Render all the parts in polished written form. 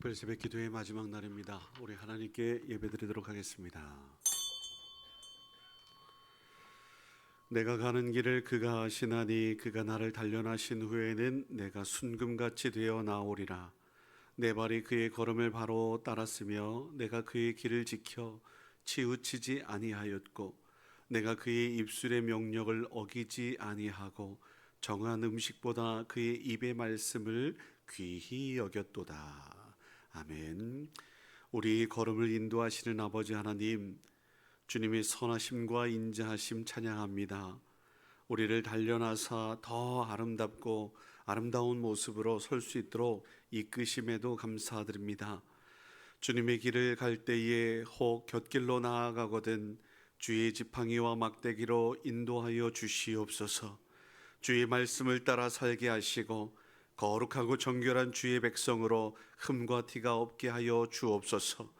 특별 새벽 기도의 마지막 날입니다. 우리 하나님께 예배드리도록 하겠습니다. 내가 가는 길을 그가 아시나니 그가 나를 단련하신 후에는 내가 순금같이 되어 나오리라. 내 발이 그의 걸음을 바로 따랐으며 내가 그의 길을 지켜 치우치지 아니하였고 내가 그의 입술의 명령을 어기지 아니하고 정한 음식보다 그의 입의 말씀을 귀히 여겼도다. 아멘. 우리 걸음을 인도하시는 아버지 하나님, 주님의 선하심과 인자하심 찬양합니다. 우리를 단련하사 더 아름답고 아름다운 모습으로 설 수 있도록 이끄심에도 감사드립니다. 주님의 길을 갈 때에 혹 곁길로 나아가거든 주의 지팡이와 막대기로 인도하여 주시옵소서. 주의 말씀을 따라 살게 하시고 거룩하고 정결한 주의 백성으로 흠과 티가 없게 하여 주옵소서.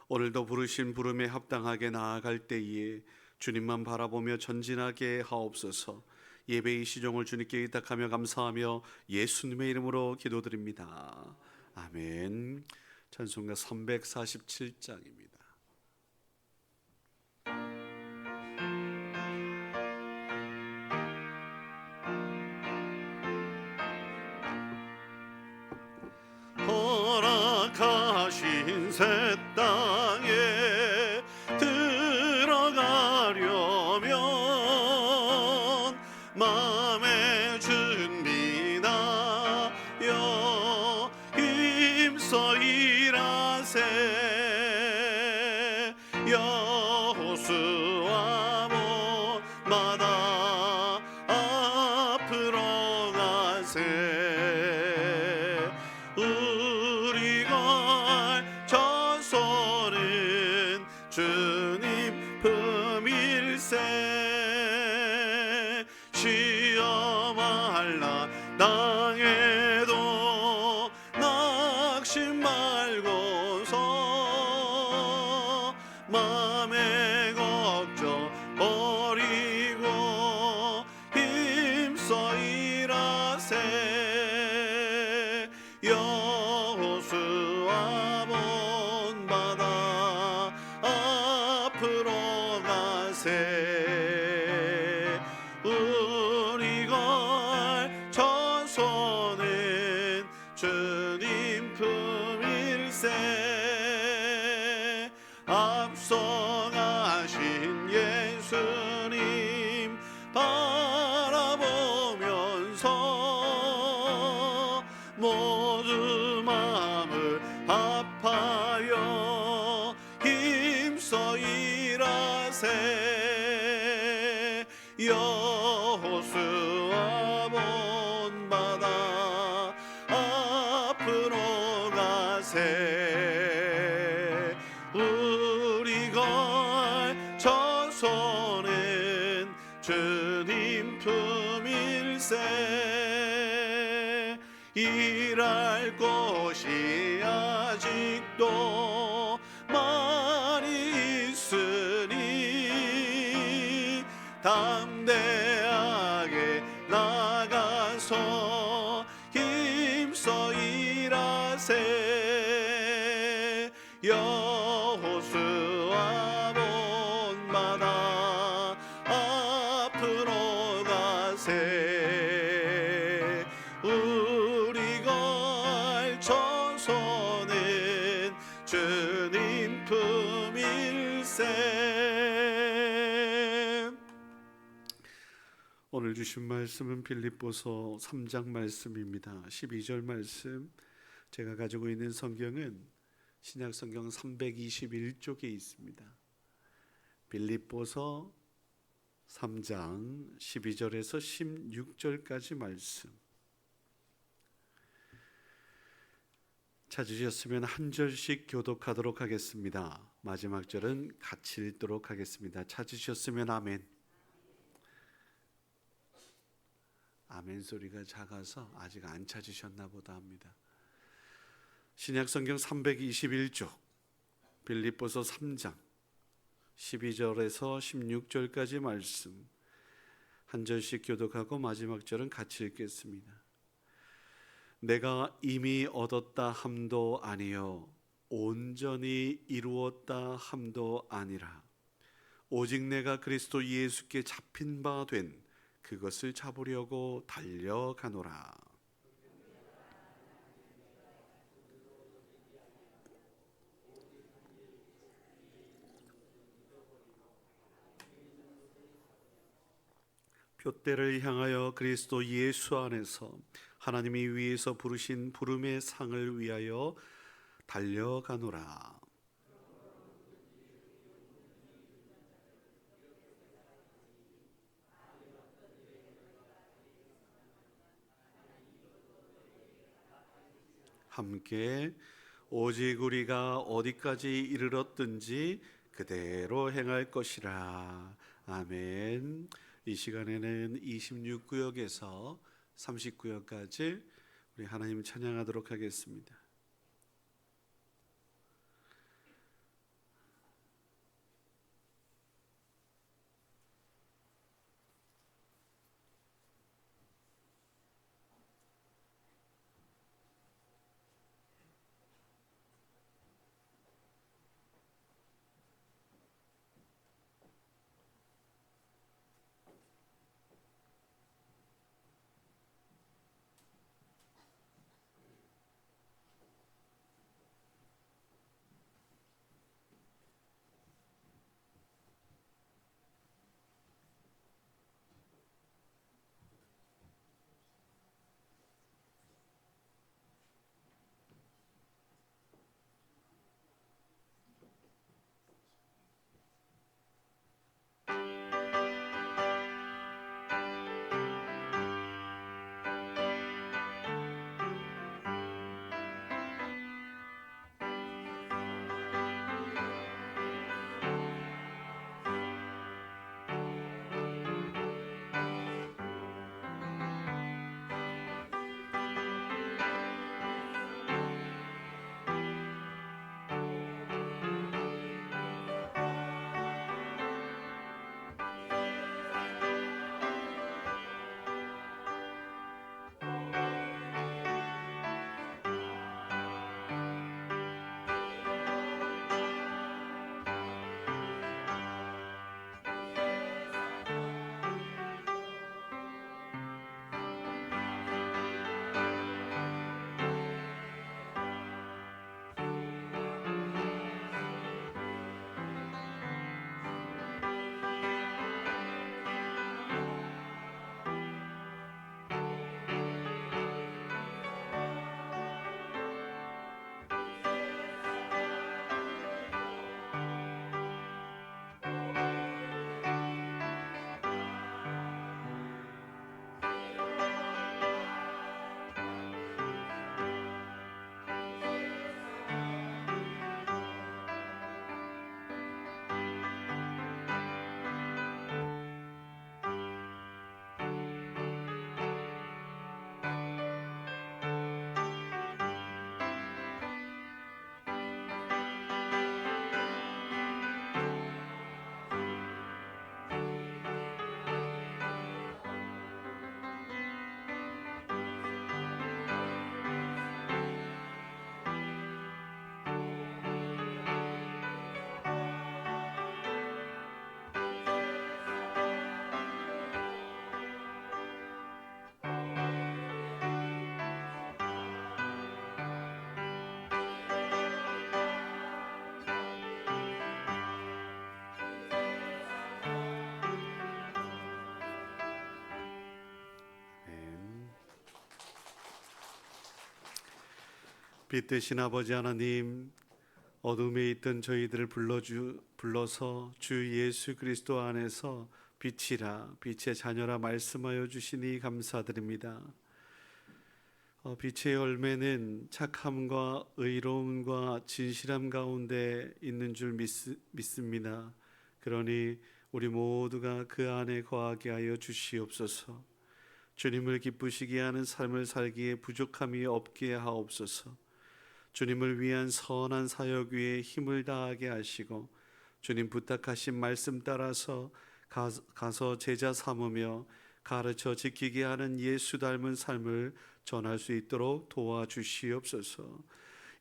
오늘도 부르신 부름에 합당하게 나아갈 때에 주님만 바라보며 전진하게 하옵소서. 예배의 시종을 주님께 의탁하며 감사하며 예수님의 이름으로 기도드립니다. 아멘. 찬송가 347장입니다. 허락하신 새 땅에 들어가려면 마음의 준비나여 힘써 일하세. 여호수아 못마다 앞으로 가세. 주님 품일세. 시험할라 당해도 낙심 말고서 맘의 걱정 버리고 힘써 일하세. 여호수아 본받아 앞으로 가세. 우리 걸 처소는 주님 품일세. 앞서가신 예수님 바라보면서 모두 마음을 합하여 힘써 일하세. 여호수아 본받아 앞으로 가세. 우리 걸 처소는 주님 품일세. 일할 곳이 아직도 많이 있으니 담대하게 나가서 힘써 일하세. 여호수아 본받아 앞으로 가세. 우리 걸 처소는 주님 품일세. 오늘 주신 말씀은 빌립보서 3장 말씀입니다. 12절 말씀. 제가 가지고 있는 성경은 신약성경 321쪽에 있습니다. 빌립보서 3장 12절에서 16절까지 말씀. 찾으셨으면 한 절씩 교독하도록 하겠습니다. 마지막 절은 같이 읽도록 하겠습니다. 찾으셨으면 아멘. 아멘 소리가 작아서 아직 안 찾으셨나 보다 합니다. 신약성경 321쪽 빌립보서 3장 12절에서 16절까지 말씀 한 절씩 교독하고 마지막 절은 같이 읽겠습니다. 내가 이미 얻었다 함도 아니요 온전히 이루었다 함도 아니라 오직 내가 그리스도 예수께 잡힌 바 된 그것을 잡으려고 달려가노라. 표대를 향하여 그리스도 예수 안에서 하나님이 위에서 부르신 부름의 상을 위하여 달려가노라. 함께 오직 우리가 어디까지 이르렀든지 그대로 행할 것이라. 아멘. 이 시간에는 26구역에서 30구역까지 우리 하나님 찬양하도록 하겠습니다. 빛 되신 아버지 하나님, 어둠에 있던 저희들을 불러서 주 예수 그리스도 안에서 빛이라, 빛의 자녀라 말씀하여 주시니 감사드립니다. 빛의 열매는 착함과 의로움과 진실함 가운데 있는 줄 믿습니다. 그러니 우리 모두가 그 안에 거하게 하여 주시옵소서. 주님을 기쁘시게 하는 삶을 살기에 부족함이 없게 하옵소서. 주님을 위한 선한 사역 위에 힘을 다하게 하시고 주님 부탁하신 말씀 따라서 가서 제자 삼으며 가르쳐 지키게 하는 예수 닮은 삶을 전할 수 있도록 도와주시옵소서.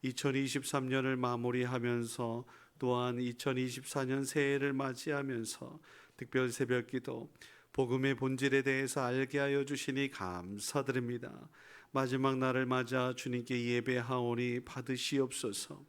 2023년을 마무리하면서 또한 2024년 새해를 맞이하면서 특별 새벽기도 복음의 본질에 대해서 알게 하여 주시니 감사드립니다. 마지막 날을 맞아 주님께 예배하오니 받으시옵소서.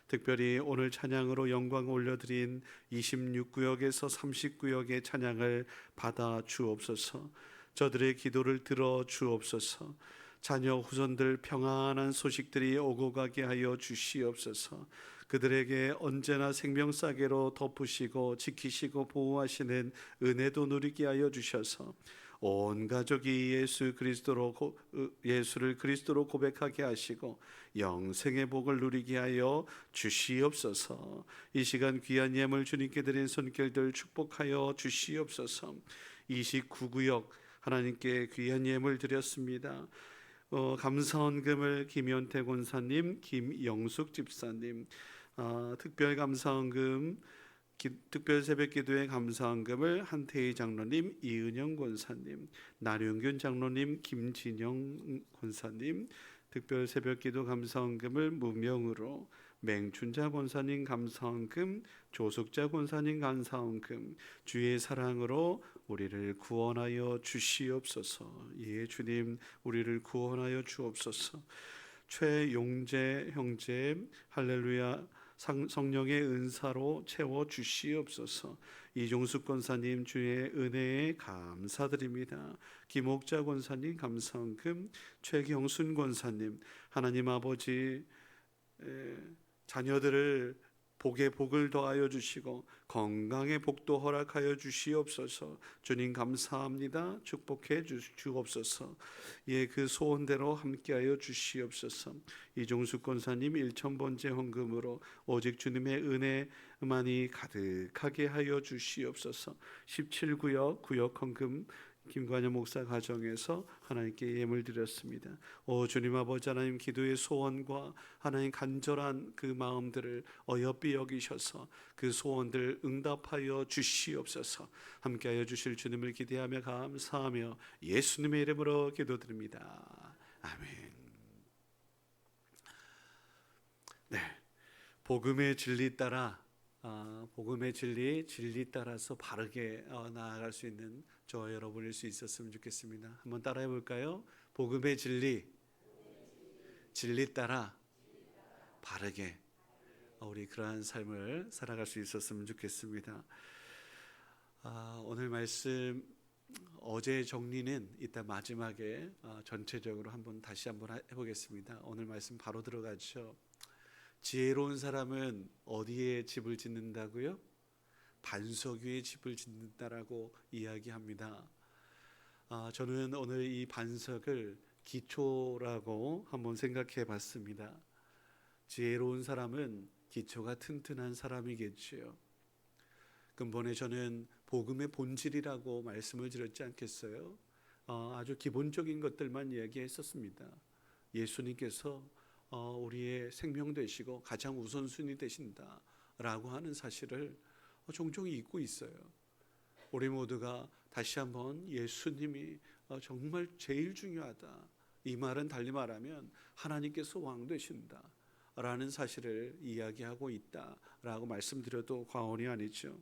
특별히 오늘 찬양으로 영광 올려드린 26구역에서 30구역의 찬양을 받아 주옵소서. 저들의 기도를 들어 주옵소서. 자녀 후손들 평안한 소식들이 오고 가게 하여 주시옵소서. 그들에게 언제나 생명싸개로 덮으시고 지키시고 보호하시는 은혜도 누리게 하여 주셔서 온 가족이 예수를 그리스도로 고백하게 하시고 영생의 복을 누리게 하여 주시옵소서. 이 시간 귀한 예물 주님께 드린 손길들 축복하여 주시옵소서. 29구역 하나님께 귀한 예물 드렸습니다. 감사헌금을 김현태 권사님, 김영숙 집사님, 특별 감사헌금, 특별 새벽기도의 감사헌금을 한태희 장로님, 이은영 권사님, 나룡균 장로님, 김진영 권사님, 특별 새벽기도 감사헌금을 무명으로 맹춘자 권사님 감사헌금, 조숙자 권사님 감사헌금, 주의 사랑으로 우리를 구원하여 주시옵소서. 예, 주님, 우리를 구원하여 주옵소서. 최용재 형제 할렐루야 성령의 은사로 채워 주시옵소서. 이종숙 권사님 주의 은혜에 감사드립니다. 김옥자 권사님 감사헌금, 최경순 권사님, 하나님 아버지 자녀들을 복에 복을 더하여 주시고 건강의 복도 허락하여 주시옵소서. 주님 감사합니다. 축복해 주옵소서. 예, 그 소원대로 함께하여 주시옵소서. 이종숙 권사님 1000번째 헌금으로 오직 주님의 은혜만이 가득하게 하여 주시옵소서. 17구역 구역 헌금 김관여 목사 가정에서 하나님께 예물 드렸습니다. 오 주님 아버지 하나님, 기도의 소원과 하나님 간절한 그 마음들을 어여삐 여기셔서 그 소원들 응답하여 주시옵소서. 함께하여 주실 주님을 기대하며 감사하며 예수님의 이름으로 기도드립니다. 아멘. 네, 복음의 진리 따라 복음의 진리 따라서 바르게 나아갈 수 있는 저 여러분일 수 있었으면 좋겠습니다. 한번 따라해 볼까요? 복음의 진리 따라 바르게 우리 그러한 삶을 살아갈 수 있었으면 좋겠습니다. 오늘 말씀 어제 정리는 이따 마지막에 전체적으로 다시 한번 해보겠습니다. 오늘 말씀 바로 들어가죠. 지혜로운 사람은 어디에 집을 짓는다고요? 반석 위에 집을 짓는다라고 이야기합니다. 저는 오늘 이 반석을 기초라고 한번 생각해 봤습니다. 지혜로운 사람은 기초가 튼튼한 사람이겠지요. 근본에 저는 복음의 본질이라고 말씀을 드렸지 않겠어요? 아주 기본적인 것들만 이야기했었습니다. 예수님께서 우리의 생명 되시고 가장 우선순위 되신다라고 하는 사실을 종종 잊고 있어요. 우리 모두가 다시 한번 예수님이 정말 제일 중요하다, 이 말은 달리 말하면 하나님께서 왕 되신다라는 사실을 이야기하고 있다라고 말씀드려도 과언이 아니죠.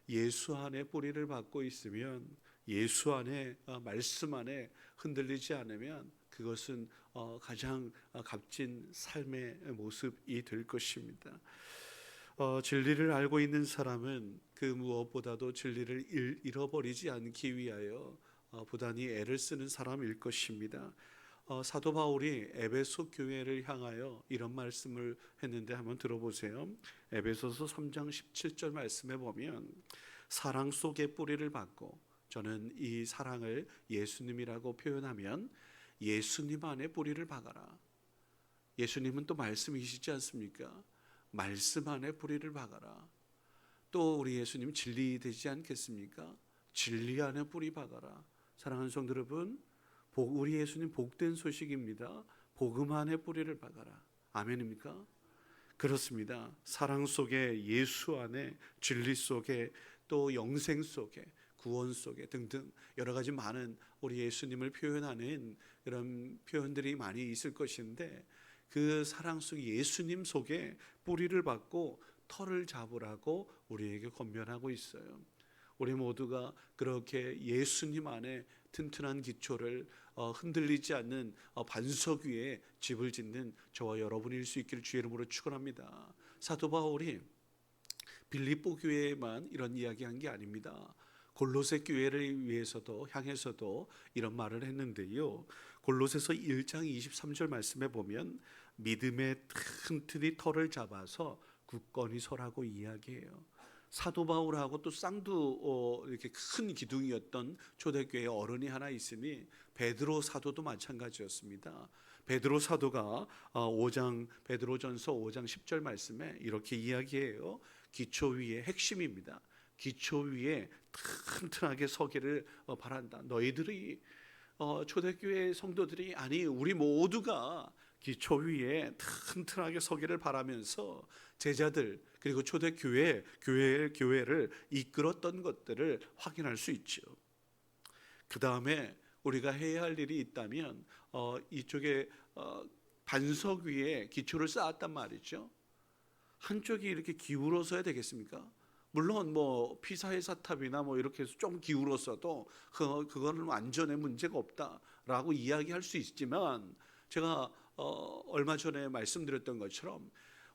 예수 안에 뿌리를 받고 있으면, 예수 안에 말씀 안에 흔들리지 않으면 그것은 가장 값진 삶의 모습이 될 것입니다. 진리를 알고 있는 사람은 그 무엇보다도 진리를 잃어버리지 않기 위하여 부단히 애를 쓰는 사람일 것입니다. 사도 바울이 에베소 교회를 향하여 이런 말씀을 했는데 한번 들어보세요. 에베소서 3장 17절 말씀에 보면 사랑 속에 뿌리를 받고, 저는 이 사랑을 예수님이라고 표현하면 예수님 안에 뿌리를 박아라. 예수님은 또 말씀이시지 않습니까? 말씀 안에 뿌리를 박아라. 또 우리 예수님 진리 되지 않겠습니까? 진리 안에 뿌리 박아라. 사랑하는 성도 여러분, 우리 예수님 복된 소식입니다. 복음 안에 뿌리를 박아라. 아멘입니까? 그렇습니다. 사랑 속에, 예수 안에, 진리 속에, 또 영생 속에, 구원 속에 등등 여러 가지 많은 우리 예수님을 표현하는 그런 표현들이 많이 있을 것인데, 그 사랑 속 예수님 속에 뿌리를 받고 터를 잡으라고 우리에게 권면하고 있어요. 우리 모두가 그렇게 예수님 안에 튼튼한 기초를 흔들리지 않는 반석 위에 집을 짓는 저와 여러분일 수 있기를 주의 이름으로 축원합니다. 사도 바울이 빌립보 교회에만 이런 이야기한 게 아닙니다. 골로새 교회를 위해서도 향해서도 이런 말을 했는데요. 골로새서 1장 23절 말씀에 보면 믿음의 튼튼히 터를 잡아서 굳건히 서라고 이야기해요. 사도 바울하고 또 쌍두 이렇게 큰 기둥이었던 초대교회 어른이 하나 있으니 베드로 사도도 마찬가지였습니다. 베드로 사도가 베드로전서 5장 10절 말씀에 이렇게 이야기해요. 기초 위에 핵심입니다. 기초 위에 튼튼하게 서기를 바란다. 너희들이 초대교회 성도들이, 아니 우리 모두가 기초 위에 튼튼하게 서기를 바라면서 제자들 그리고 교회를 이끌었던 것들을 확인할 수 있죠. 그 다음에 우리가 해야 할 일이 있다면 이쪽에 반석 위에 기초를 쌓았단 말이죠. 한쪽이 이렇게 기울어서야 되겠습니까? 물론 뭐 피사의 사탑이나 뭐 이렇게 해서 좀 기울었어도 그거는 완전히 문제가 없다라고 이야기할 수 있지만, 제가 얼마 전에 말씀드렸던 것처럼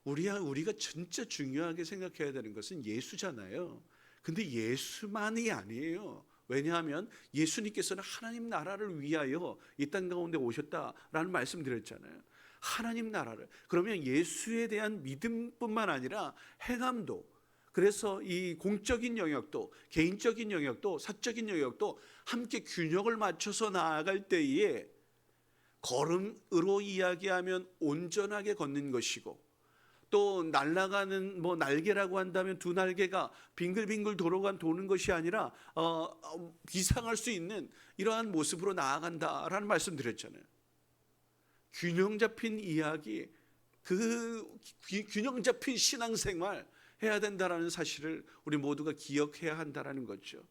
우리가 진짜 중요하게 생각해야 되는 것은 예수잖아요. 근데 예수만이 아니에요. 왜냐하면 예수님께서는 하나님 나라를 위하여 이 땅 가운데 오셨다라는 말씀 드렸잖아요. 하나님 나라를. 그러면 예수에 대한 믿음뿐만 아니라 행함도, 그래서 이 공적인 영역도 개인적인 영역도 사적인 영역도 함께 균형을 맞춰서 나아갈 때에 걸음으로 이야기하면 온전하게 걷는 것이고, 또 날아가는 날개라고 한다면 두 날개가 빙글빙글 도는 것이 아니라 비상할 수 있는 이러한 모습으로 나아간다라는 말씀 드렸잖아요. 균형 잡힌 이야기, 그 균형 잡힌 신앙생활 해야 된다라는 사실을 우리 모두가 기억해야 한다라는 거죠.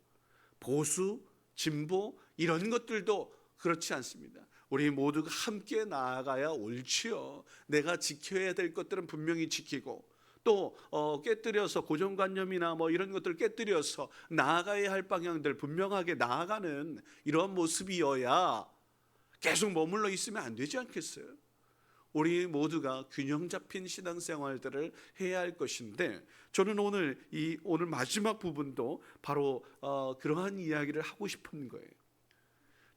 보수, 진보 이런 것들도 그렇지 않습니다. 우리 모두가 함께 나아가야 옳지요. 내가 지켜야 될 것들은 분명히 지키고, 또 깨뜨려서 고정관념이나 이런 것들을 깨뜨려서 나아가야 할 방향들 분명하게 나아가는 이런 모습이어야 계속 머물러 있으면 안 되지 않겠어요? 우리 모두가 균형 잡힌 신앙생활들을 해야 할 것인데, 저는 오늘 마지막 부분도 바로 그러한 이야기를 하고 싶은 거예요.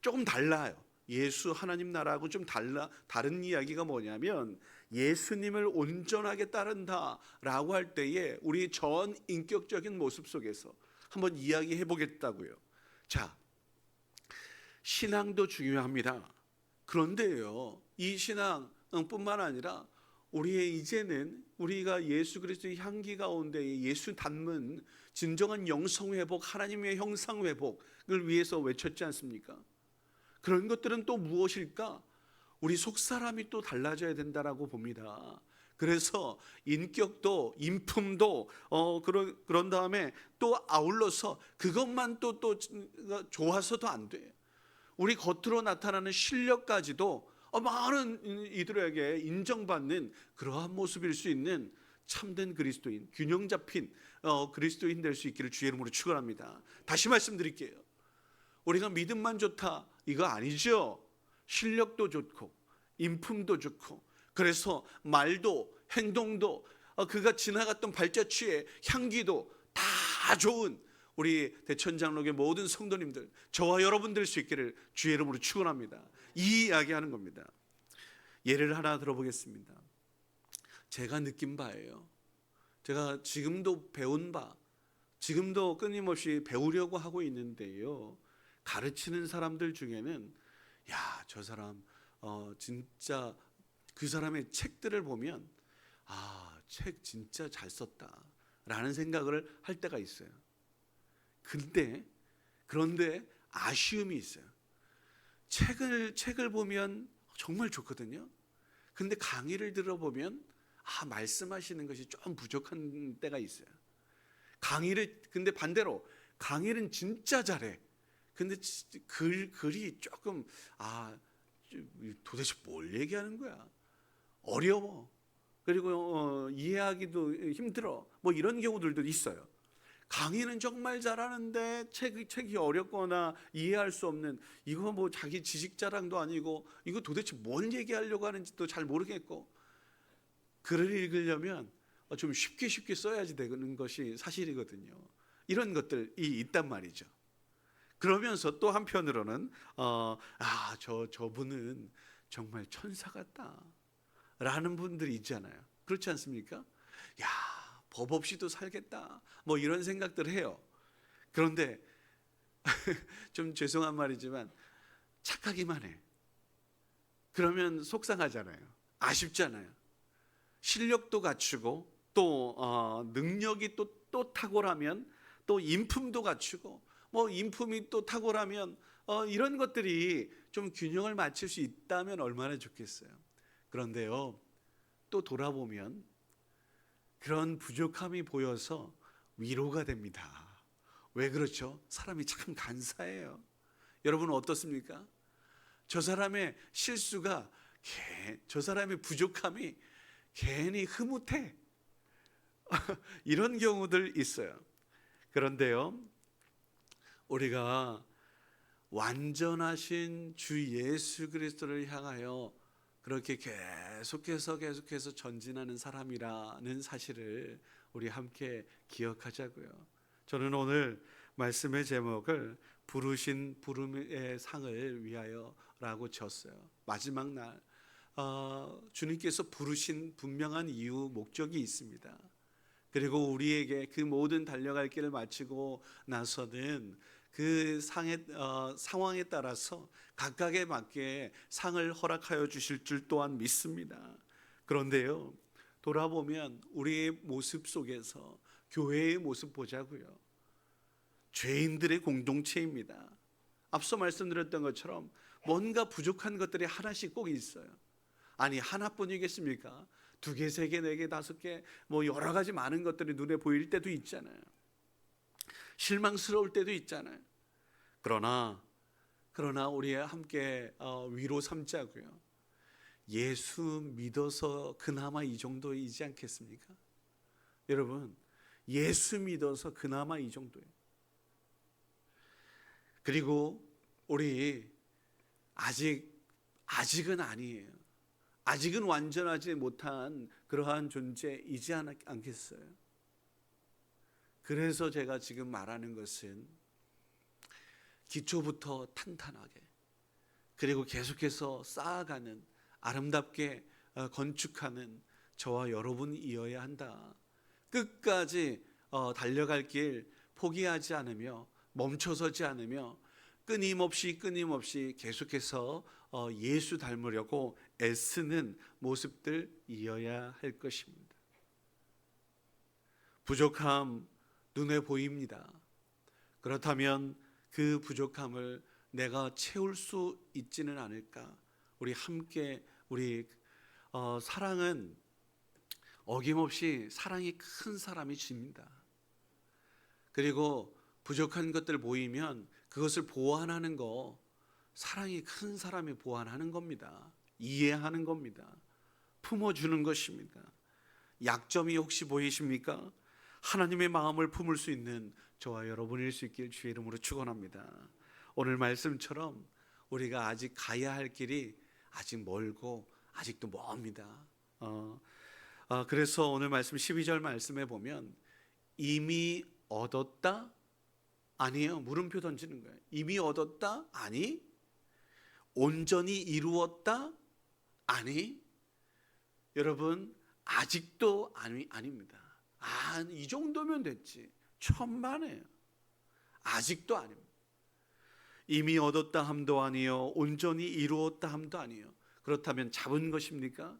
조금 달라요. 예수 하나님 나라하고 좀 다른 이야기가 뭐냐면, 예수님을 온전하게 따른다라고 할 때에 우리 전 인격적인 모습 속에서 한번 이야기해 보겠다고요. 자, 신앙도 중요합니다. 그런데요, 이 신앙뿐만 아니라 이제는 우리가 예수 그리스도의 향기 가운데 예수 닮은 진정한 영성 회복, 하나님의 형상 회복을 위해서 외쳤지 않습니까? 그런 것들은 또 무엇일까? 우리 속사람이 또 달라져야 된다라고 봅니다. 그래서 인격도 인품도 그런 다음에 또 아울러서 그것만 또 좋아서도 안 돼요. 우리 겉으로 나타나는 실력까지도 많은 이들에게 인정받는 그러한 모습일 수 있는 참된 그리스도인, 균형 잡힌 그리스도인 될 수 있기를 주의 이름으로 축원합니다. 다시 말씀드릴게요. 우리가 믿음만 좋다 이거 아니죠. 실력도 좋고 인품도 좋고, 그래서 말도 행동도 그가 지나갔던 발자취의 향기도 다 좋은 우리 대천장로교 모든 성도님들, 저와 여러분 될 수 있기를 주의 이름으로 축원합니다. 이 이야기하는 겁니다. 예를 하나 들어보겠습니다. 제가 느낀 바예요. 제가 지금도 배운 바, 지금도 끊임없이 배우려고 하고 있는데요, 가르치는 사람들 중에는 저 사람 진짜 그 사람의 책들을 보면 책 진짜 잘 썼다 라는 생각을 할 때가 있어요. 그런데 아쉬움이 있어요. 책을 보면 정말 좋거든요. 근데 강의를 들어보면 말씀하시는 것이 좀 부족한 때가 있어요. 근데 반대로 강의는 진짜 잘해. 근데 글이 조금 도대체 뭘 얘기하는 거야? 어려워. 그리고 이해하기도 힘들어. 뭐 이런 경우들도 있어요. 강의는 정말 잘하는데 책이 어렵거나 이해할 수 없는, 이거 뭐 자기 지식 자랑도 아니고 이거 도대체 뭘 얘기하려고 하는지도 잘 모르겠고, 글을 읽으려면 좀 쉽게 써야지 되는 것이 사실이거든요. 이런 것들이 있단 말이죠. 그러면서 또 한편으로는 저분은 정말 천사 같다 라는 분들이 있잖아요. 그렇지 않습니까? 야, 법 없이도 살겠다 뭐 이런 생각들 해요. 그런데 좀 죄송한 말이지만 착하기만 해. 그러면 속상하잖아요. 아쉽잖아요. 실력도 갖추고 또 능력이 또 탁월하면 또 인품도 갖추고 뭐 인품이 또 탁월하면 이런 것들이 좀 균형을 맞출 수 있다면 얼마나 좋겠어요. 그런데요, 또 돌아보면 그런 부족함이 보여서 위로가 됩니다. 왜 그렇죠? 사람이 참 간사해요. 여러분은 어떻습니까? 저 사람의 실수가, 저 사람의 부족함이 괜히 흐뭇해. 이런 경우들 있어요. 그런데요, 우리가 완전하신 주 예수 그리스도를 향하여 그렇게 계속해서 전진하는 사람이라는 사실을 우리 함께 기억하자고요. 저는 오늘 말씀의 제목을 부르신 부름의 상을 위하여라고 지었어요. 마지막 날 주님께서 부르신 분명한 이유, 목적이 있습니다. 그리고 우리에게 그 모든 달려갈 길을 마치고 나서는 그 상황에 따라서 각각에 맞게 상을 허락하여 주실 줄 또한 믿습니다. 그런데요, 돌아보면 우리의 모습 속에서 교회의 모습 보자고요. 죄인들의 공동체입니다. 앞서 말씀드렸던 것처럼 뭔가 부족한 것들이 하나씩 꼭 있어요. 아니, 하나뿐이겠습니까? 2개, 3개, 4개, 5개 뭐 여러 가지 많은 것들이 눈에 보일 때도 있잖아요. 실망스러울 때도 있잖아요. 그러나 우리 함께 위로 삼자고요. 예수 믿어서 그나마 이 정도이지 않겠습니까? 여러분, 예수 믿어서 그나마 이 정도예요. 그리고 우리 아직은 아니에요. 아직은 완전하지 못한 그러한 존재이지 않겠어요? 그래서 제가 지금 말하는 것은 기초부터 탄탄하게, 그리고 계속해서 쌓아가는, 아름답게 건축하는 저와 여러분이어야 한다. 끝까지 달려갈 길 포기하지 않으며 멈춰서지 않으며 끊임없이 계속해서 예수 닮으려고 애쓰는 모습들이어야 할 것입니다. 부족함 눈에 보입니다. 그렇다면 그 부족함을 내가 채울 수 있지는 않을까? 우리 함께 사랑은 어김없이 사랑이 큰 사람이 집니다. 그리고 부족한 것들 보이면 그것을 보완하는 거, 사랑이 큰 사람이 보완하는 겁니다. 이해하는 겁니다. 품어주는 것입니다. 약점이 혹시 보이십니까? 하나님의 마음을 품을 수 있는 저와 여러분일 수 있길 주의 이름으로 축원합니다. 오늘 말씀처럼 우리가 아직 가야 할 길이 아직 멀고 아직도 멉니다. 그래서 오늘 말씀 12절 말씀에 보면 이미 얻었다? 아니에요. 물음표 던지는 거예요. 이미 얻었다? 아니. 온전히 이루었다? 아니. 여러분, 아직도 아닙니다. 이 정도면 됐지. 천만에요. 아직도 아닙니다. 이미 얻었다 함도 아니요, 온전히 이루었다 함도 아니요. 그렇다면 잡은 것입니까?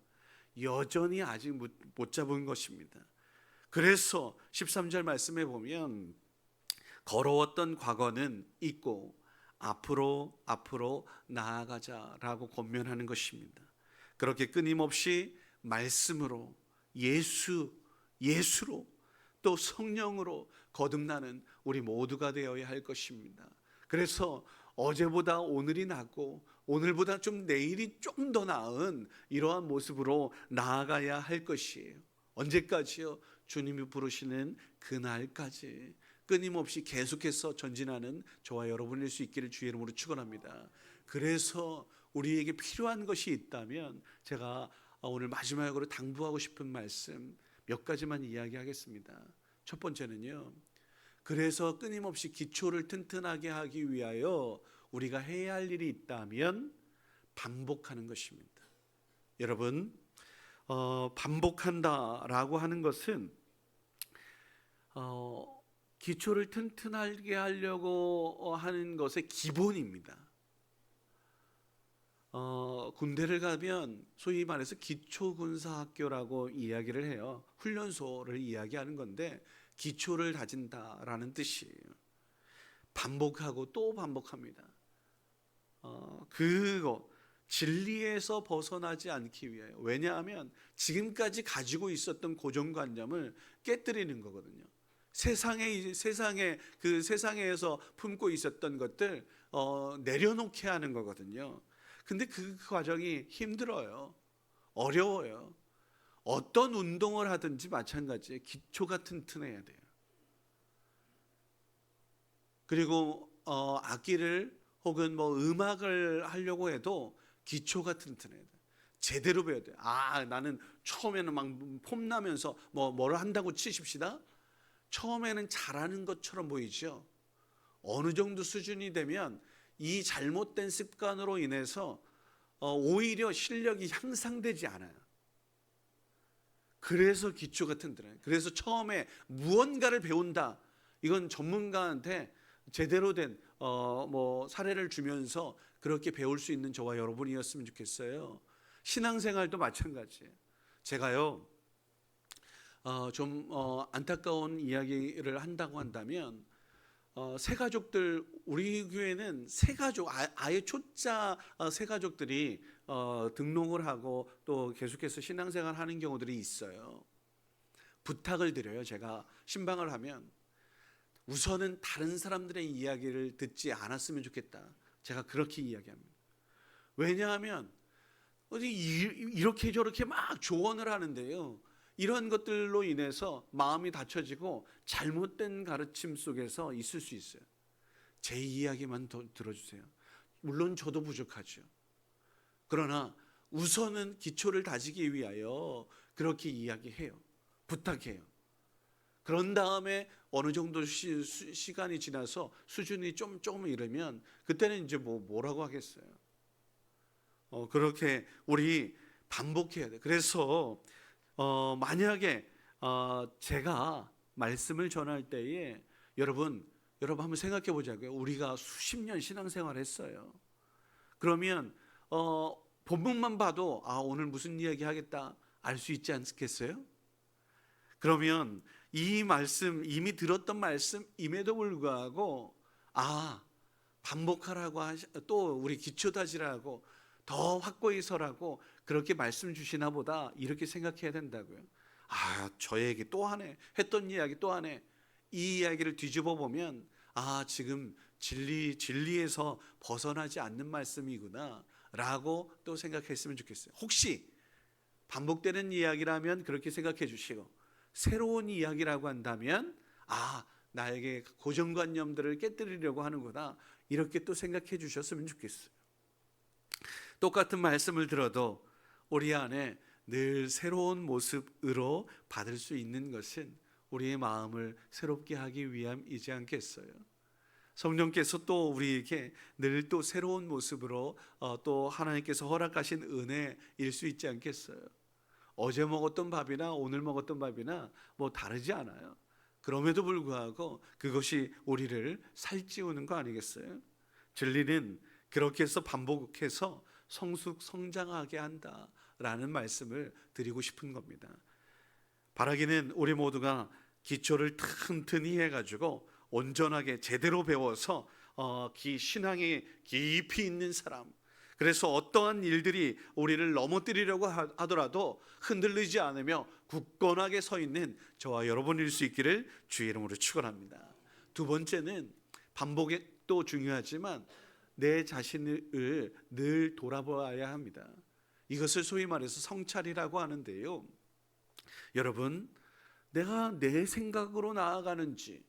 여전히 아직 못 잡은 것입니다. 그래서 13절 말씀에 보면 걸어왔던 과거는 잊고 앞으로 나아가자라고 권면하는 것입니다. 그렇게 끊임없이 말씀으로 예수로 또 성령으로 거듭나는 우리 모두가 되어야 할 것입니다. 그래서 어제보다 오늘이 낫고 오늘보다 좀 내일이 좀 더 나은 이러한 모습으로 나아가야 할 것이에요. 언제까지요? 주님이 부르시는 그날까지 끊임없이 계속해서 전진하는 저와 여러분일 수 있기를 주의 이름으로 축원합니다. 그래서 우리에게 필요한 것이 있다면 제가 오늘 마지막으로 당부하고 싶은 말씀 몇 가지만 이야기하겠습니다. 첫 번째는요, 그래서 끊임없이 기초를 튼튼하게 하기 위하여 우리가 해야 할 일이 있다면 반복하는 것입니다. 여러분, 반복한다라고 하는 것은 기초를 튼튼하게 하려고 하는 것의 기본입니다. 군대를 가면 소위 말해서 기초군사학교라고 이야기를 해요. 훈련소를 이야기하는 건데 기초를 다진다라는 뜻이에요. 반복하고 또 반복합니다. 그거 진리에서 벗어나지 않기 위하여. 왜냐하면 지금까지 가지고 있었던 고정관념을 깨뜨리는 거거든요. 세상에서 품고 있었던 것들 내려놓게 하는 거거든요. 근데 그 과정이 힘들어요. 어려워요. 어떤 운동을 하든지 마찬가지예요. 기초가 튼튼해야 돼요. 그리고 악기를 혹은 음악을 하려고 해도 기초가 튼튼해야 돼요. 제대로 배워야 돼요. 나는 처음에는 막 폼나면서 뭐를 한다고 치십시다. 처음에는 잘하는 것처럼 보이죠. 어느 정도 수준이 되면 이 잘못된 습관으로 인해서 오히려 실력이 향상되지 않아요. 그래서 기초가 튼튼해요. 그래서 처음에 무언가를 배운다. 이건 전문가한테 제대로 된 사례를 주면서 그렇게 배울 수 있는 저와 여러분이었으면 좋겠어요. 신앙생활도 마찬가지예요. 제가요 좀 안타까운 이야기를 한다고 한다면 새가족들, 우리 교회는 새가족, 아예 초짜 새가족들이 등록을 하고 또 계속해서 신앙생활 하는 경우들이 있어요. 부탁을 드려요. 제가 신방을 하면 우선은 다른 사람들의 이야기를 듣지 않았으면 좋겠다. 제가 그렇게 이야기합니다. 왜냐하면 이렇게 저렇게 막 조언을 하는데요, 이런 것들로 인해서 마음이 닫혀지고 잘못된 가르침 속에서 있을 수 있어요. 제 이야기만 더 들어주세요. 물론 저도 부족하죠. 그러나 우선은 기초를 다지기 위하여 그렇게 이야기해요. 부탁해요. 그런 다음에 어느 정도 시간이 지나서 수준이 조금 이르면 그때는 이제 뭐라고 하겠어요. 그렇게 우리 반복해야 돼. 그래서 만약에 제가 말씀을 전할 때에 여러분 한번 생각해 보자고요. 우리가 수십 년 신앙생활 했어요. 그러면 본문만 봐도 오늘 무슨 이야기 하겠다 알 수 있지 않겠어요? 그러면 이 말씀, 이미 들었던 말씀임에도 불구하고 반복하라고 또 우리 기초 다지라고 더 확고히 서라고 그렇게 말씀 주시나 보다 이렇게 생각해야 된다고요. 저 얘기 또 하네, 했던 이야기 또 하네. 이 이야기를 뒤집어 보면 지금 진리에서 벗어나지 않는 말씀이구나 라고 또 생각했으면 좋겠어요. 혹시 반복되는 이야기라면 그렇게 생각해 주시고, 새로운 이야기라고 한다면 나에게 고정관념들을 깨뜨리려고 하는구나 이렇게 또 생각해 주셨으면 좋겠어요. 똑같은 말씀을 들어도 우리 안에 늘 새로운 모습으로 받을 수 있는 것은 우리의 마음을 새롭게 하기 위함이지 않겠어요? 성령께서 또 우리에게 늘 또 새로운 모습으로 또 하나님께서 허락하신 은혜일 수 있지 않겠어요? 어제 먹었던 밥이나 오늘 먹었던 밥이나 다르지 않아요. 그럼에도 불구하고 그것이 우리를 살찌우는 거 아니겠어요? 진리는 그렇게 해서 반복해서 성장하게 한다라는 말씀을 드리고 싶은 겁니다. 바라기는 우리 모두가 기초를 튼튼히 해가지고 온전하게 제대로 배워서 신앙이 깊이 있는 사람, 그래서 어떠한 일들이 우리를 넘어뜨리려고 하더라도 흔들리지 않으며 굳건하게 서 있는 저와 여러분일 수 있기를 주의 이름으로 축원합니다. 두 번째는 반복도 중요하지만 내 자신을 늘 돌아보아야 합니다. 이것을 소위 말해서 성찰이라고 하는데요. 여러분, 내가 내 생각으로 나아가는지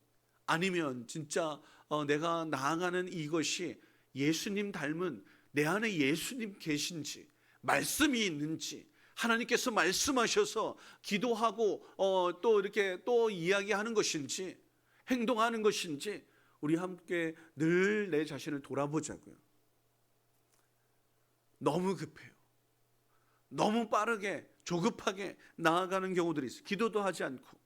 아니면 진짜 내가 나아가는 이것이 예수님 닮은 내 안에 예수님 계신지, 말씀이 있는지, 하나님께서 말씀하셔서 기도하고 또 이렇게 또 이야기하는 것인지, 행동하는 것인지 우리 함께 늘 내 자신을 돌아보자고요. 너무 급해요. 너무 빠르게 조급하게 나아가는 경우들이 있어요. 기도도 하지 않고.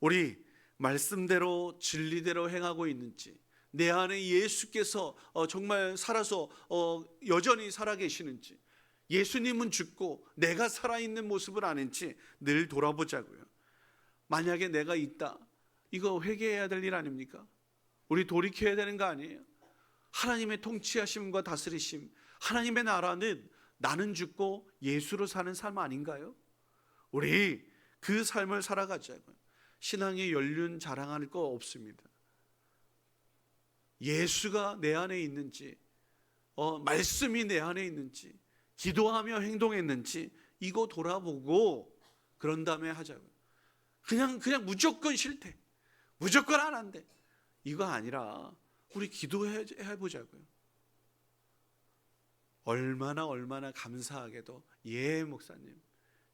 우리 말씀대로 진리대로 행하고 있는지, 내 안에 예수께서 정말 살아서 여전히 살아계시는지, 예수님은 죽고 내가 살아있는 모습을 아는지 늘 돌아보자고요. 만약에 내가 있다, 이거 회개해야 될 일 아닙니까? 우리 돌이켜야 되는 거 아니에요? 하나님의 통치하심과 다스리심, 하나님의 나라는 나는 죽고 예수로 사는 삶 아닌가요? 우리 그 삶을 살아가자고요. 신앙의 연륜 자랑할 거 없습니다. 예수가 내 안에 있는지, 말씀이 내 안에 있는지, 기도하며 행동했는지 이거 돌아보고 그런 다음에 하자고요. 그냥 무조건 싫대, 무조건 안 한대, 이거 아니라 우리 기도해 보자고요. 얼마나 감사하게도 예 목사님,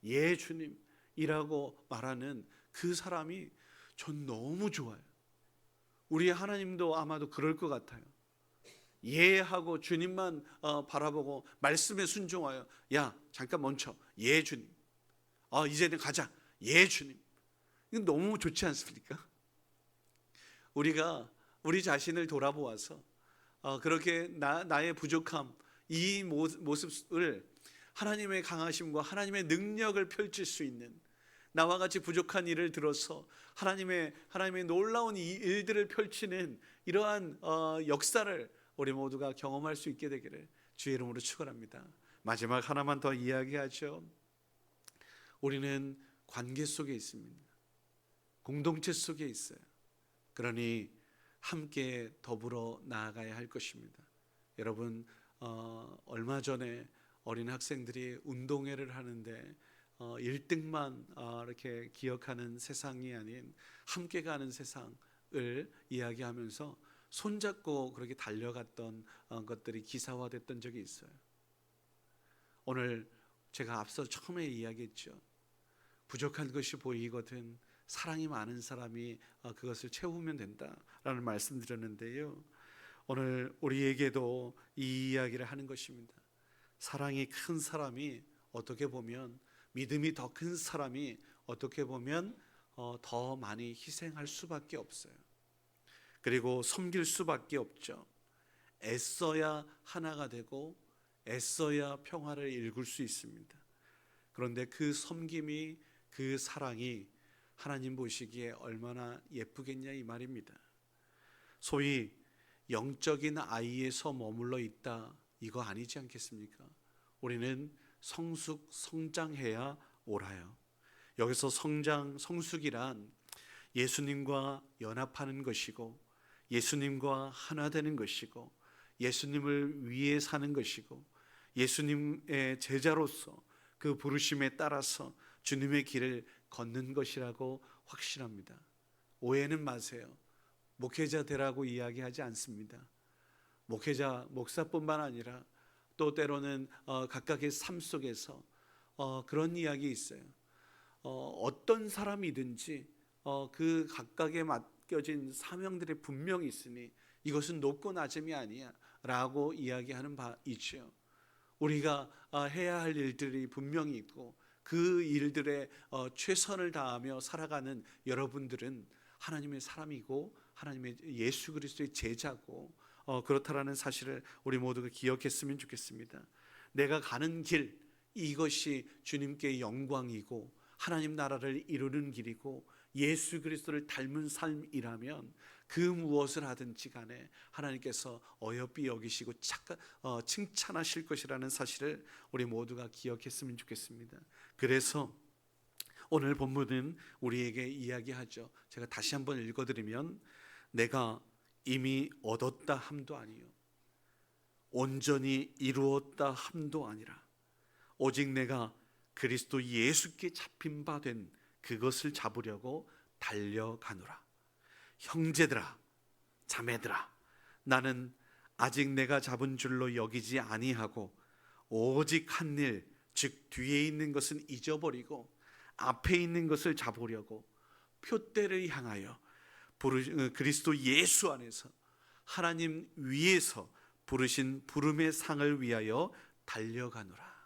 예 주님이라고 말하는 그 사람이 전 너무 좋아요. 우리 하나님도 아마도 그럴 것 같아요. 예 하고 주님만 바라보고 말씀에 순종하여, 야 잠깐 멈춰, 예 주님, 이제는 가자, 예 주님. 이건 너무 좋지 않습니까? 우리가 우리 자신을 돌아보아서 그렇게 나의 부족함, 이 모습을 하나님의 강하심과 하나님의 능력을 펼칠 수 있는, 나와 같이 부족한 일을 들어서 하나님의 놀라운 이 일들을 펼치는 이러한 역사를 우리 모두가 경험할 수 있게 되기를 주의 이름으로 축원합니다. 마지막 하나만 더 이야기하죠. 우리는 관계 속에 있습니다. 공동체 속에 있어요. 그러니 함께 더불어 나아가야 할 것입니다. 여러분, 얼마 전에 어린 학생들이 운동회를 하는데 1등만 이렇게 기억하는 세상이 아닌 함께 가는 세상을 이야기하면서 손잡고 그렇게 달려갔던 것들이 기사화됐던 적이 있어요. 오늘 제가 앞서 처음에 이야기했죠. 부족한 것이 보이거든 사랑이 많은 사람이 그것을 채우면 된다라는 말씀드렸는데요. 오늘 우리에게도 이 이야기를 하는 것입니다. 사랑이 큰 사람이 어떻게 보면, 믿음이 더 큰 사람이 어떻게 보면 더 많이 희생할 수밖에 없어요. 그리고 섬길 수밖에 없죠. 애써야 하나가 되고 애써야 평화를 이룰 수 있습니다. 그런데 그 섬김이, 그 사랑이 하나님 보시기에 얼마나 예쁘겠냐 이 말입니다. 소위 영적인 아이에서 머물러 있다, 이거 아니지 않겠습니까? 우리는 성장해야 옳아요. 여기서 성숙이란 예수님과 연합하는 것이고, 예수님과 하나 되는 것이고, 예수님을 위해 사는 것이고, 예수님의 제자로서 그 부르심에 따라서 주님의 길을 걷는 것이라고 확신합니다. 오해는 마세요. 목회자 되라고 이야기하지 않습니다. 목사뿐만 아니라 또 때로는 각각의 삶 속에서 그런 이야기 있어요. 어떤 사람이든지 그 각각에 맡겨진 사명들이 분명히 있으니 이것은 높고 낮음이 아니야 라고 이야기하는 바 있죠. 우리가 해야 할 일들이 분명히 있고 그 일들에 최선을 다하며 살아가는 여러분들은 하나님의 사람이고 하나님의 예수 그리스도의 제자고 그렇다라는 사실을 우리 모두가 기억했으면 좋겠습니다. 내가 가는 길, 이것이 주님께 영광이고 하나님 나라를 이루는 길이고 예수 그리스도를 닮은 삶이라면 그 무엇을 하든지 간에 하나님께서 어여삐 여기시고 칭찬하실 것이라는 사실을 우리 모두가 기억했으면 좋겠습니다. 그래서 오늘 본문은 우리에게 이야기하죠. 제가 다시 한번 읽어드리면, 내가 이미 얻었다 함도 아니요 온전히 이루었다 함도 아니라 오직 내가 그리스도 예수께 잡힌 바 된 그것을 잡으려고 달려가노라. 형제들아, 자매들아, 나는 아직 내가 잡은 줄로 여기지 아니하고 오직 한 일, 즉 뒤에 있는 것은 잊어버리고 앞에 있는 것을 잡으려고 표대를 향하여 그리스도 예수 안에서 하나님 위에서 부르신 부름의 상을 위하여 달려가노라.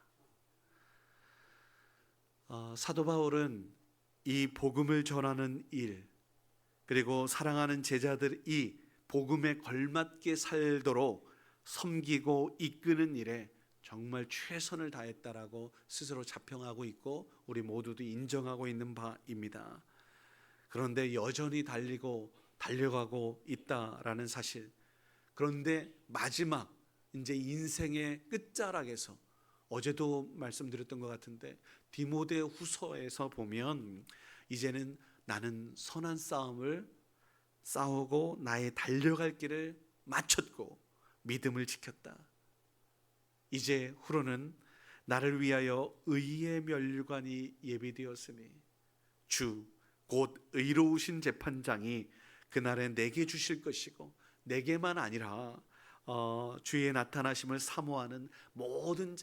사도 바울은 이 복음을 전하는 일, 그리고 사랑하는 제자들이 복음에 걸맞게 살도록 섬기고 이끄는 일에 정말 최선을 다했다라고 스스로 자평하고 있고 우리 모두도 인정하고 있는 바입니다. 그런데 여전히 달려가고 있다라는 사실. 그런데 마지막 이제 인생의 끝자락에서, 어제도 말씀드렸던 것 같은데 디모데 후서에서 보면, 이제는 나는 선한 싸움을 싸우고 나의 달려갈 길을 마쳤고 믿음을 지켰다. 이제 후로는 나를 위하여 의의 멸관이 예비되었으니 주 곧 의로우신 재판장이 그날에 내게 주실 것이고, 내게만 아니라 주의 나타나심을 사모하는 모든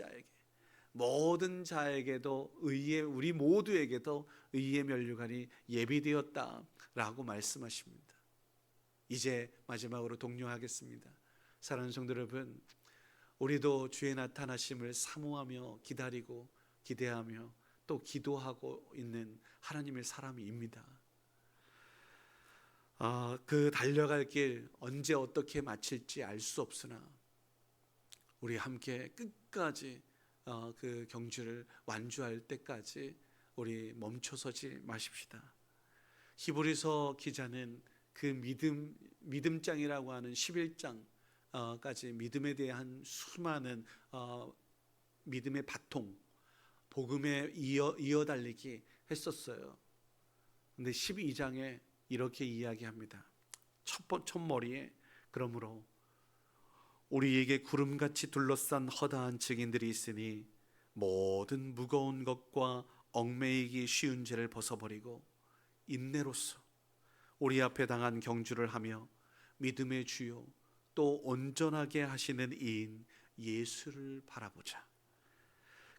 자에게도 우리 모두에게도 의의 면류관이 예비되었다라고 말씀하십니다. 이제 마지막으로 독려하겠습니다. 사랑하는 성도 여러분, 우리도 주의 나타나심을 사모하며 기다리고 기대하며 또 기도하고 있는 하나님의 사람입니다. 그 달려갈 길 언제 어떻게 마칠지 알 수 없으나 우리 함께 끝까지 그 경주를 완주할 때까지 우리 멈춰서지 마십시다. 히브리서 기자는 그 믿음장이라고 하는 11장까지 믿음에 대한 수많은 믿음의 바통, 복음에 이어달리기 했었어요. 근데 12장에 이렇게 이야기합니다. 첫 머리에, 그러므로 우리에게 구름같이 둘러싼 허다한 증인들이 있으니 모든 무거운 것과 얽매이기 쉬운 죄를 벗어버리고 인내로써 우리 앞에 당한 경주를 하며 믿음의 주요 또 온전하게 하시는 이인 예수를 바라보자.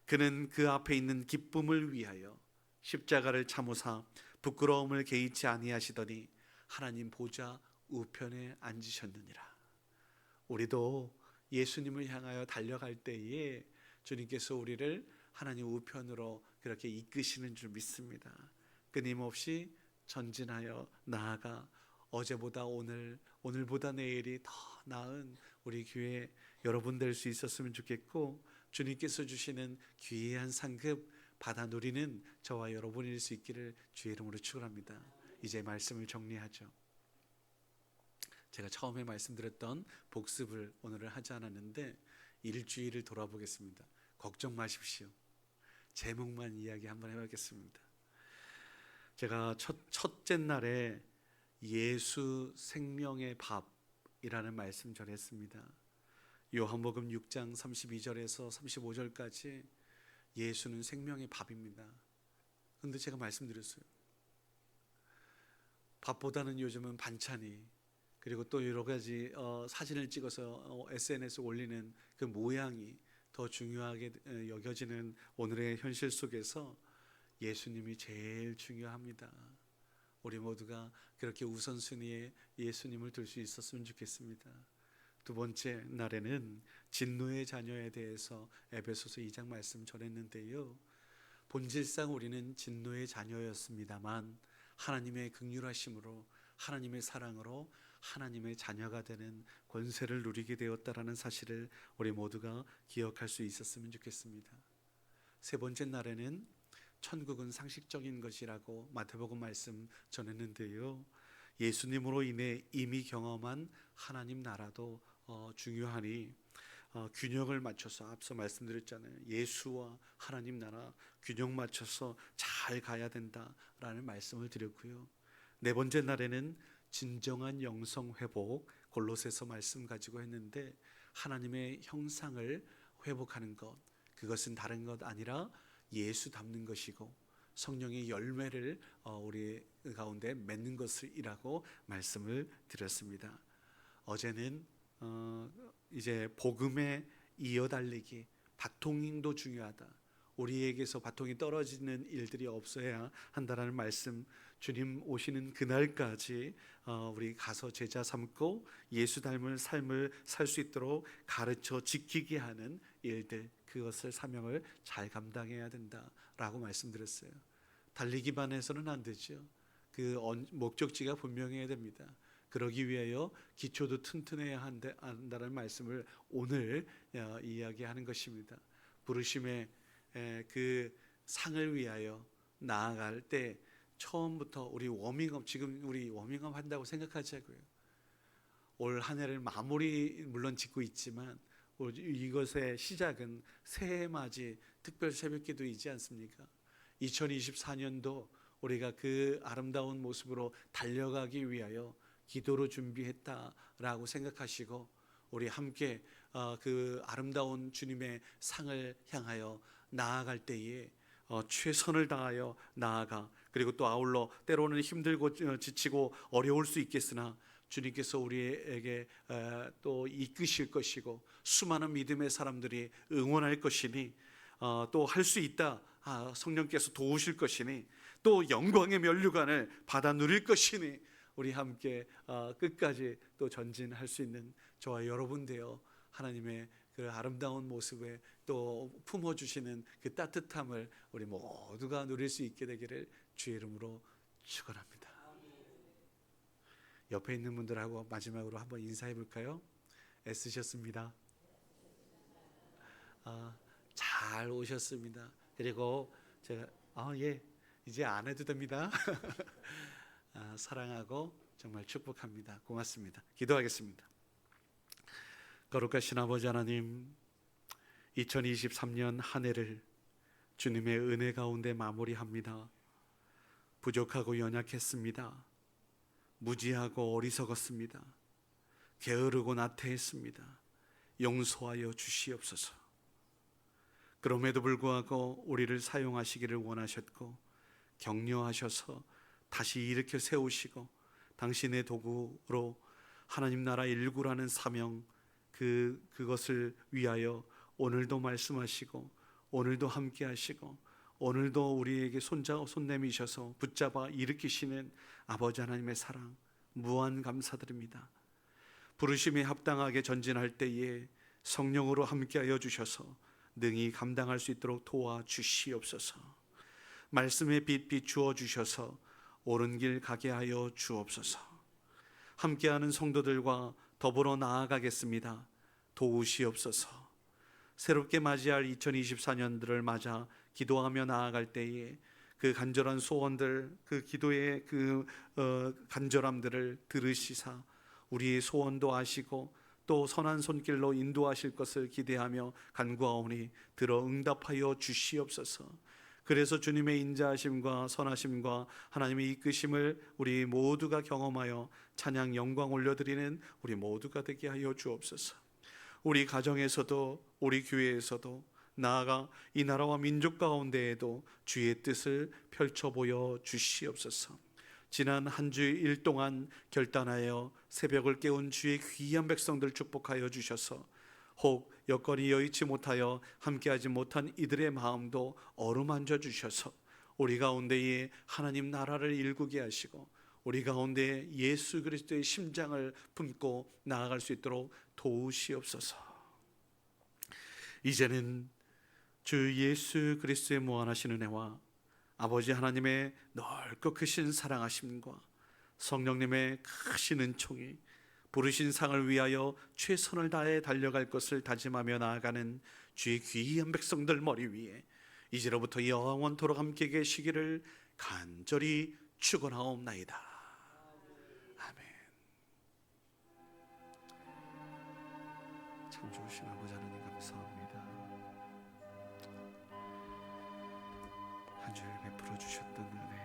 그는 그 앞에 있는 기쁨을 위하여 십자가를 참으사 부끄러움을 개의치 아니하시더니 하나님 보좌 우편에 앉으셨느니라. 우리도 예수님을 향하여 달려갈 때에 주님께서 우리를 하나님 우편으로 그렇게 이끄시는 줄 믿습니다. 끊임없이 전진하여 나아가 어제보다 오늘보다 내일이 더 나은 우리 교회 여러분 될 수 있었으면 좋겠고, 주님께서 주시는 귀한 상급 받아 누리는 저와 여러분일 수 있기를 주의 이름으로 축원합니다. 이제 말씀을 정리하죠. 제가 처음에 말씀드렸던 복습을 오늘은 하지 않았는데 일주일을 돌아보겠습니다. 걱정 마십시오. 제목만 이야기 한번 해보겠습니다. 제가 첫째 날에 예수 생명의 밥이라는 말씀 전했습니다. 요한복음 6장 32절에서 35절까지 예수는 생명의 밥입니다. 그런데 제가 말씀드렸어요. 밥보다는 요즘은 반찬이, 그리고 또 여러 가지 사진을 찍어서 SNS에 올리는 그 모양이 더 중요하게 여겨지는 오늘의 현실 속에서 예수님이 제일 중요합니다. 우리 모두가 그렇게 우선순위에 예수님을 둘 수 있었으면 좋겠습니다. 두 번째 날에는 진노의 자녀에 대해서 에베소서 2장 말씀 전했는데요. 본질상 우리는 진노의 자녀였습니다만 하나님의 긍휼하심으로, 하나님의 사랑으로 하나님의 자녀가 되는 권세를 누리게 되었다라는 사실을 우리 모두가 기억할 수 있었으면 좋겠습니다. 세 번째 날에는 천국은 상식적인 것이라고 마태복음 말씀 전했는데요. 예수님으로 인해 이미 경험한 하나님 나라도 중요하니 균형을 맞춰서 앞서 말씀드렸잖아요. 예수와 하나님 나라 균형 맞춰서 잘 가야 된다라는 말씀을 드렸고요. 네 번째 날에는 진정한 영성 회복 골로새서 말씀 가지고 했는데, 하나님의 형상을 회복하는 것, 그것은 다른 것 아니라 예수 닮는 것이고 성령의 열매를 우리 가운데 맺는 것이라고 말씀을 드렸습니다. 어제는 이제 복음에 이어달리기, 바통도 중요하다. 우리에게서 바통이 떨어지는 일들이 없어야 한다라는 말씀, 주님 오시는 그날까지 우리 가서 제자 삼고 예수 닮은 삶을 살 수 있도록 가르쳐 지키게 하는 일들, 그것을 사명을 잘 감당해야 된다라고 말씀드렸어요. 달리기만 해서는 안 되죠. 그 목적지가 분명해야 됩니다. 그러기 위하여 기초도 튼튼해야 한다는 말씀을 오늘 이야기하는 것입니다. 부르심의 그 상을 위하여 나아갈 때 처음부터 우리 워밍업, 지금 우리 워밍업 한다고 생각하자고요. 올 한 해를 마무리 물론 짓고 있지만 이것의 시작은 새해 맞이 특별 새벽기도이지 않습니까? 2024년도 우리가 그 아름다운 모습으로 달려가기 위하여 기도로 준비했다라고 생각하시고, 우리 함께 그 아름다운 주님의 상을 향하여 나아갈 때에 최선을 다하여 나아가, 그리고 또 아울러 때로는 힘들고 지치고 어려울 수 있겠으나 주님께서 우리에게 또 이끄실 것이고 수많은 믿음의 사람들이 응원할 것이니, 또 할 수 있다, 성령께서 도우실 것이니, 또 영광의 면류관을 받아 누릴 것이니 우리 함께 끝까지 또 전진할 수 있는 저와 여러분 되어 하나님의 그 아름다운 모습에 또 품어주시는 그 따뜻함을 우리 모두가 누릴 수 있게 되기를 주의 이름으로 축원합니다. 옆에 있는 분들하고 마지막으로 한번 인사해 볼까요? 애쓰셨습니다. 잘 오셨습니다. 그리고 제가 이제 안 해도 됩니다. 사랑하고 정말 축복합니다. 고맙습니다. 기도하겠습니다. 거룩하신 아버지 하나님, 2023년 한 해를 주님의 은혜 가운데 마무리합니다. 부족하고 연약했습니다. 무지하고 어리석었습니다. 게으르고 나태했습니다. 용서하여 주시옵소서. 그럼에도 불구하고 우리를 사용하시기를 원하셨고 격려하셔서 다시 일으켜 세우시고 당신의 도구로 하나님 나라 일구라는 사명, 그것을 위하여 오늘도 말씀하시고 오늘도 함께 하시고 오늘도 우리에게 손 내미셔서 붙잡아 일으키시는 아버지 하나님의 사랑 무한 감사드립니다. 부르심에 합당하게 전진할 때에 성령으로 함께하여 주셔서 능히 감당할 수 있도록 도와주시옵소서. 말씀의 빛 비추어 주셔서 옳은 길 가게 하여 주옵소서. 함께하는 성도들과 더불어 나아가겠습니다. 도우시옵소서. 새롭게 맞이할 2024년들을 맞아 기도하며 나아갈 때에 그 간절한 소원들, 그 기도의 그 간절함들을 들으시사 우리의 소원도 아시고 또 선한 손길로 인도하실 것을 기대하며 간구하오니 들어 응답하여 주시옵소서. 그래서 주님의 인자하심과 선하심과 하나님의 이끄심을 우리 모두가 경험하여 찬양 영광 올려드리는 우리 모두가 되게 하여 주옵소서. 우리 가정에서도 우리 교회에서도 나아가 이 나라와 민족 가운데에도 주의 뜻을 펼쳐 보여 주시옵소서. 지난 한 주일 동안 결단하여 새벽을 깨운 주의 귀한 백성들 축복하여 주셔서 혹 여건이 여의치 못하여 함께하지 못한 이들의 마음도 어루만져 주셔서 우리 가운데에 하나님 나라를 일구게 하시고 우리 가운데 예수 그리스도의 심장을 품고 나아갈 수 있도록 도우시옵소서. 이제는 주 예수 그리스도의 무한하신 은혜와 아버지 하나님의 넓고 크신 사랑하심과 성령님의 크신 은총이 부르신 상을 위하여 최선을 다해 달려갈 것을 다짐하며 나아가는 주의 귀한 백성들 머리 위에 이제로부터 영원토록 함께 계시기를 간절히 축원하옵나이다. 아멘. 참 좋으신 아버지 하나님 감사합니다. 한 주일 베풀어 주셨던 은혜